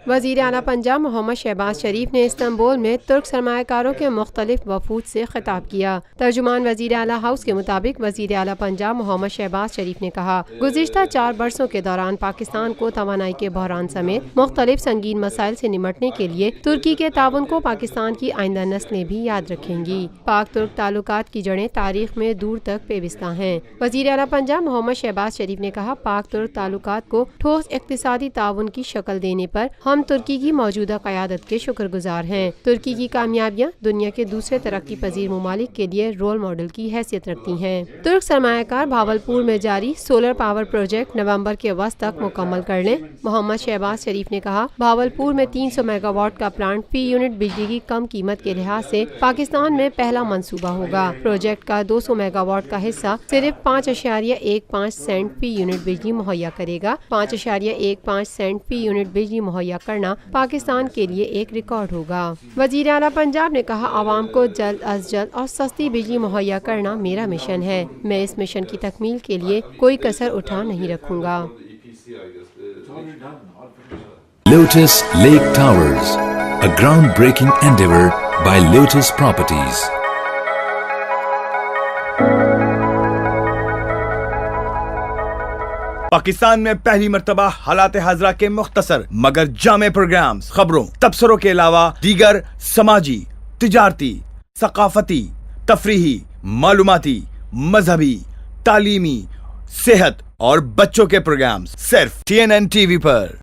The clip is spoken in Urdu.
وزیر اعلی پنجاب محمد شہباز شریف نے استنبول میں ترک سرمایہ کاروں کے مختلف وفود سے خطاب کیا۔ ترجمان وزیر اعلی ہاؤس کے مطابق وزیر اعلی پنجاب محمد شہباز شریف نے کہا، گزشتہ 4 برسوں کے دوران پاکستان کو توانائی کے بحران سمیت مختلف سنگین مسائل سے نمٹنے کے لیے ترکی کے تعاون کو پاکستان کی آئندہ نسلیں بھی یاد رکھیں گی۔ پاک ترک تعلقات کی جڑیں تاریخ میں دور تک پیوستہ ہیں۔ وزیر اعلی پنجاب محمد شہباز شریف نے کہا، پاک ترک تعلقات کو ٹھوس اقتصادی تعاون کی شکل دینے پر ہم ترکی کی موجودہ قیادت کے شکر گزار ہیں۔ ترکی کی کامیابیاں دنیا کے دوسرے ترقی پذیر ممالک کے لیے رول ماڈل کی حیثیت رکھتی ہیں۔ ترک سرمایہ کار بھاولپور میں جاری سولر پاور پروجیکٹ نومبر کے وسط تک مکمل کر لیں۔ محمد شہباز شریف نے کہا، بھاولپور میں 300 میگا واٹ کا پلانٹ فی یونٹ بجلی کی کم قیمت کے لحاظ سے پاکستان میں پہلا منصوبہ ہوگا۔ پروجیکٹ کا 200 میگا واٹ کا حصہ صرف 5.15 سینٹ فی یونٹ بجلی مہیا کرے گا۔ 5.15 سینٹ فی یونٹ بجلی مہیا کرنا پاکستان کے لیے ایک ریکارڈ ہوگا۔ وزیر اعلی پنجاب نے کہا، عوام کو جلد از جلد اور سستی بجلی مہیا کرنا میرا مشن ہے۔ میں اس مشن کی تکمیل کے لیے کوئی کسر اٹھا نہیں رکھوں گا۔ Lotus Lake Towers, a groundbreaking endeavor by Lotus Properties. Pakistan میں پہلی مرتبہ حالات حاضرہ کے مختصر مگر جامع پروگرامز، خبروں، تبصروں کے علاوہ دیگر سماجی، تجارتی، ثقافتی، تفریحی، معلوماتی، مذہبی، تعلیمی، صحت اور بچوں کے پروگرامز صرف TNN TV پر۔